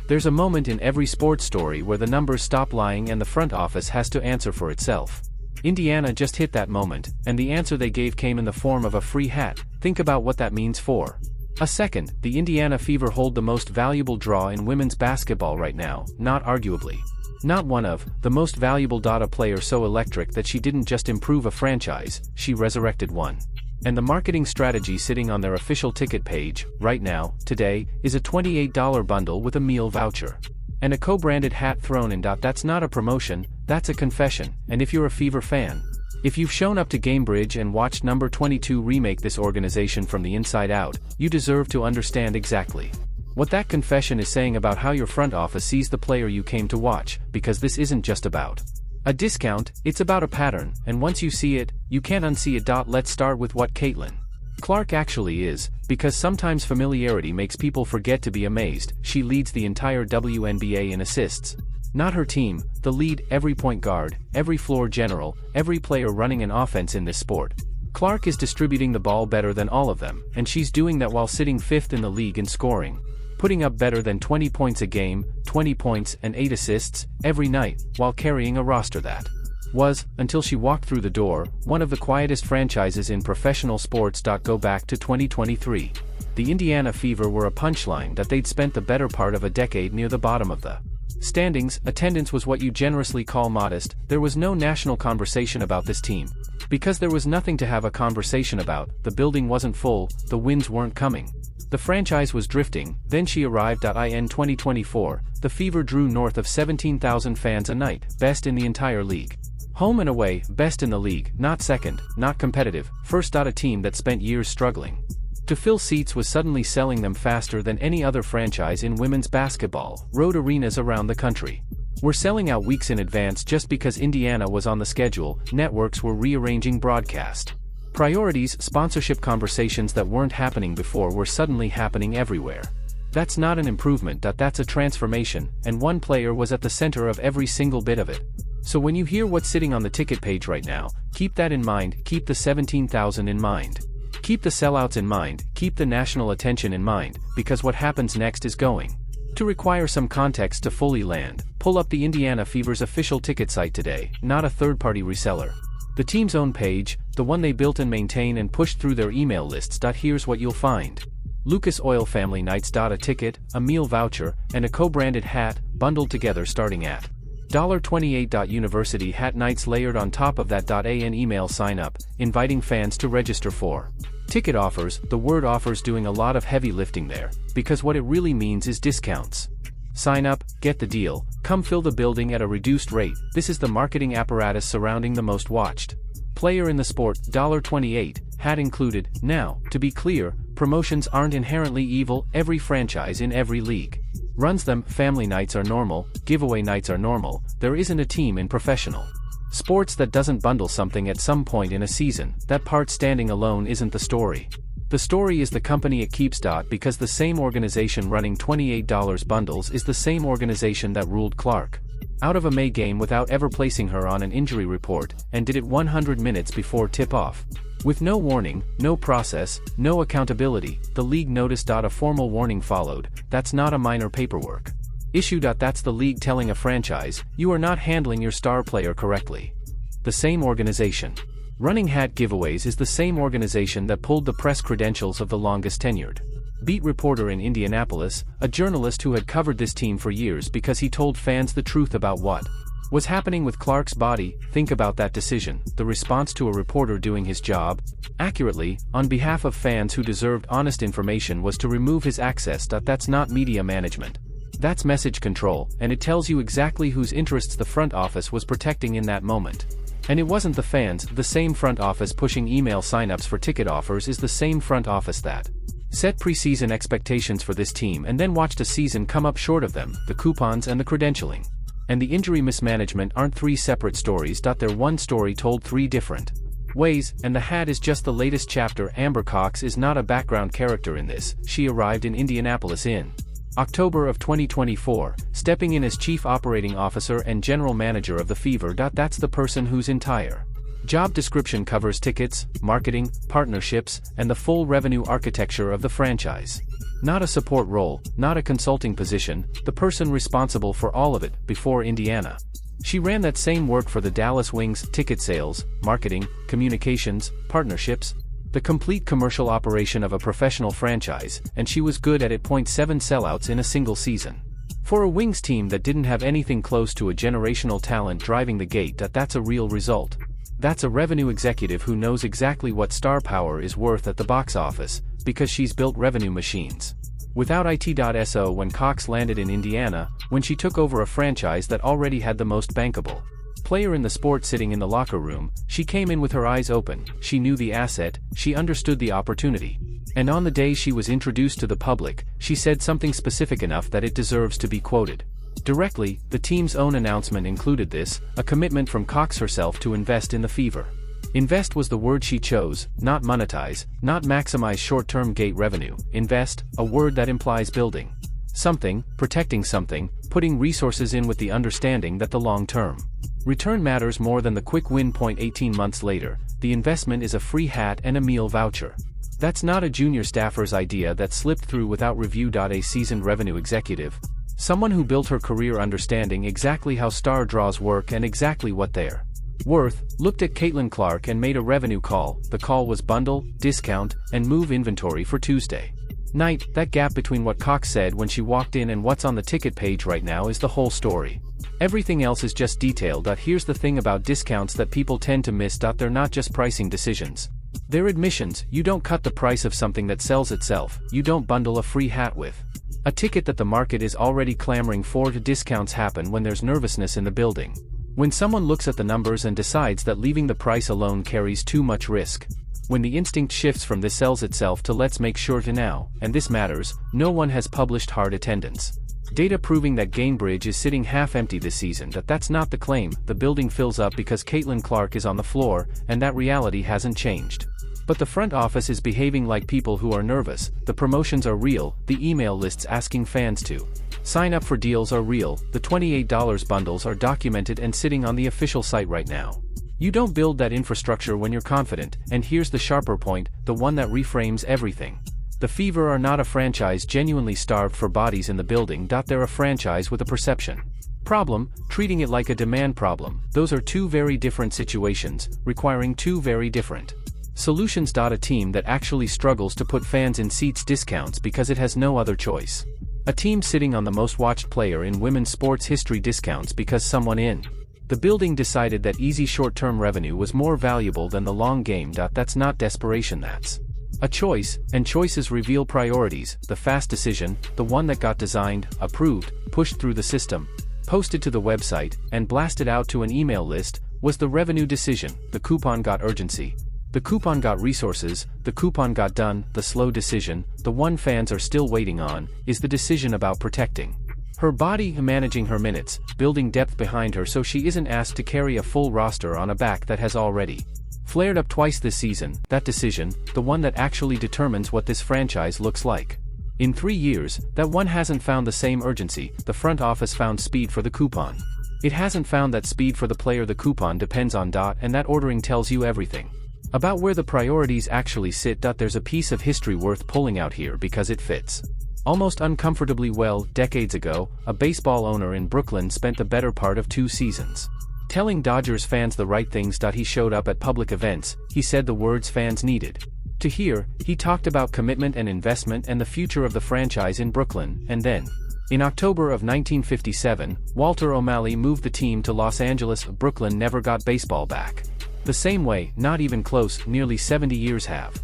There's a moment in every sports story where the numbers stop lying and the front office has to answer for itself. Indiana just hit that moment, and the answer they gave came in the form of a free hat. Think about what that means for a second. The Indiana Fever hold the most valuable draw in women's basketball right now, not arguably. Not one of, the most valuable. A player so electric that she didn't just improve a franchise, she resurrected one. And the marketing strategy sitting on their official ticket page, right now, today, is a $28 bundle with a meal voucher. And a co-branded hat thrown in. That's not a promotion, that's a confession. And if you're a Fever fan, if you've shown up to Gamebridge and watched number 22 remake this organization from the inside out, you deserve to understand exactly what that confession is saying about how your front office sees the player you came to watch, because this isn't just about a discount, it's about a pattern, and once you see it, you can't unsee it. Let's start with what Caitlin Clark actually is, because sometimes familiarity makes people forget to be amazed. She leads the entire WNBA in assists. Not her team, the lead, every point guard, every floor general, every player running an offense in this sport. Clark is distributing the ball better than all of them, and she's doing that while sitting 5th in the league in scoring. Putting up better than 20 points a game, 20 points and 8 assists, every night, while carrying a roster that was, until she walked through the door, one of the quietest franchises in professional sports. Go back to 2023. The Indiana Fever were a punchline that they'd spent the better part of a decade near the bottom of the standings. Attendance was what you generously call modest. There was no national conversation about this team. Because there was nothing to have a conversation about, the building wasn't full, the wins weren't coming. The franchise was drifting. Then she arrived. In 2024, the Fever drew north of 17,000 fans a night, best in the entire league. Home and away, best in the league, not second, not competitive, first. A team that spent years struggling to fill seats was suddenly selling them faster than any other franchise in women's basketball. Road arenas around the country were selling out weeks in advance just because Indiana was on the schedule. Networks were rearranging broadcast priorities. Sponsorship conversations that weren't happening before were suddenly happening everywhere. That's not an improvement. That's a transformation, and one player was at the center of every single bit of it. So when you hear what's sitting on the ticket page right now, keep that in mind. Keep the 17,000 in mind. Keep the sellouts in mind. Keep the national attention in mind, because what happens next is going to require some context to fully land. Pull up the Indiana Fever's official ticket site today, not a third-party reseller. The team's own page, the one they built and maintain and pushed through their email lists. Here's what you'll find. Lucas Oil Family Nights. A ticket, a meal voucher, and a co-branded hat, bundled together starting at $28. University hat nights layered on top of that. An email sign up, inviting fans to register for ticket offers. The word offers doing a lot of heavy lifting there, because what it really means is discounts. Sign up, get the deal, come fill the building at a reduced rate. This is the marketing apparatus surrounding the most watched player in the sport. $28, hat included. Now, to be clear, promotions aren't inherently evil. Every franchise in every league runs them. Family nights are normal, giveaway nights are normal. There isn't a team in professional sports that doesn't bundle something at some point in a season. That part standing alone isn't the story. The story is the company it keeps. Because the same organization running $28 bundles is the same organization that ruled Clark out of a May game without ever placing her on an injury report, and did it 100 minutes before tip-off. With no warning, no process, no accountability. The league noticed. A formal warning followed. That's not a minor paperwork issue. That's the league telling a franchise, you are not handling your star player correctly. The same organization running hat giveaways is the same organization that pulled the press credentials of the longest tenured beat reporter in Indianapolis, a journalist who had covered this team for years because he told fans the truth about what was happening with Clark's body. Think about that decision, the response to a reporter doing his job accurately, on behalf of fans who deserved honest information, was to remove his access. That's not media management. That's message control, and it tells you exactly whose interests the front office was protecting in that moment. And it wasn't the fans. The same front office pushing email signups for ticket offers is the same front office that set preseason expectations for this team and then watched a season come up short of them. The coupons and the credentialing and the injury mismanagement aren't three separate stories. They're one story told three different ways, and the hat is just the latest chapter. Amber Cox is not a background character in this. She arrived in Indianapolis in October of 2024, stepping in as Chief Operating Officer and General Manager of the Fever. That's the person whose entire Job description covers tickets, marketing, partnerships, and the full revenue architecture of the franchise. Not a support role, not a consulting position, the person responsible for all of it. Before Indiana, she ran that same work for the Dallas Wings: ticket sales, marketing, communications, partnerships, the complete commercial operation of a professional franchise, and she was good at it. 7 sellouts in a single season. For a Wings team that didn't have anything close to a generational talent driving the gate, that's a real result. That's a revenue executive who knows exactly what star power is worth at the box office, because she's built revenue machines. Without it.so when Cox landed in Indiana, when she took over a franchise that already had the most bankable player in the sport sitting in the locker room, she came in with her eyes open, she knew the asset, she understood the opportunity. And on the day she was introduced to the public, she said something specific enough that it deserves to be quoted directly. The team's own announcement included this, a commitment from Cox herself to invest in the Fever. Invest was the word she chose, not monetize, not maximize short-term gate revenue. Invest, a word that implies building something, protecting something, putting resources in with the understanding that the long-term return matters more than the quick win. 18 months later, the investment is a free hat and a meal voucher. That's not a junior staffer's idea that slipped through without review. A seasoned revenue executive, someone who built her career understanding exactly how star draws work and exactly what they're worth, looked at Caitlin Clark and made a revenue call. The call was bundle, discount, and move inventory for Tuesday night. That gap between what Cox said when she walked in and what's on the ticket page right now is the whole story. Everything else is just detailed. Here's the thing about discounts that people tend to miss. They're not just pricing decisions. They're admissions. You don't cut the price of something that sells itself. You don't bundle a free hat with a ticket that the market is already clamoring for. Discounts happen when there's nervousness in the building. When someone looks at the numbers and decides that leaving the price alone carries too much risk. When the instinct shifts from this sells itself to let's make sure to now, and this matters. No one has published hard attendance data proving that Gainbridge is sitting half empty this season. That's not the claim. The building fills up because Caitlin Clark is on the floor, and that reality hasn't changed. But the front office is behaving like people who are nervous. The promotions are real, the email lists asking fans to sign up for deals are real, the $28 bundles are documented and sitting on the official site right now. You don't build that infrastructure when you're confident, and here's the sharper point, the one that reframes everything. The Fever are not a franchise genuinely starved for bodies in the building. They're a franchise with a perception problem, treating it like a demand problem. Those are two very different situations, requiring two very different solutions. A team that actually struggles to put fans in seats discounts because it has no other choice. A team sitting on the most watched player in women's sports history discounts because someone in the building decided that easy short-term revenue was more valuable than the long game. That's not desperation, that's a choice, and choices reveal priorities. The fast decision, the one that got designed, approved, pushed through the system, posted to the website, and blasted out to an email list, was the revenue decision. The coupon got urgency. The coupon got resources, the coupon got done. The slow decision, the one fans are still waiting on, is the decision about protecting her body, managing her minutes, building depth behind her so she isn't asked to carry a full roster on a back that has already flared up twice this season. That decision, the one that actually determines what this franchise looks like in 3 years, that one hasn't found the same urgency. The front office found speed for the coupon. It hasn't found that speed for the player the coupon depends on. And that ordering tells you everything about where the priorities actually sit. There's a piece of history worth pulling out here because it fits almost uncomfortably well. Decades ago, a baseball owner in Brooklyn spent the better part of 2 seasons telling Dodgers fans the right things. He showed up at public events, he said the words fans needed to hear, he talked about commitment and investment and the future of the franchise in Brooklyn, and then, in October of 1957, Walter O'Malley moved the team to Los Angeles. Brooklyn never got baseball back the same way, not even close. Nearly 70 years have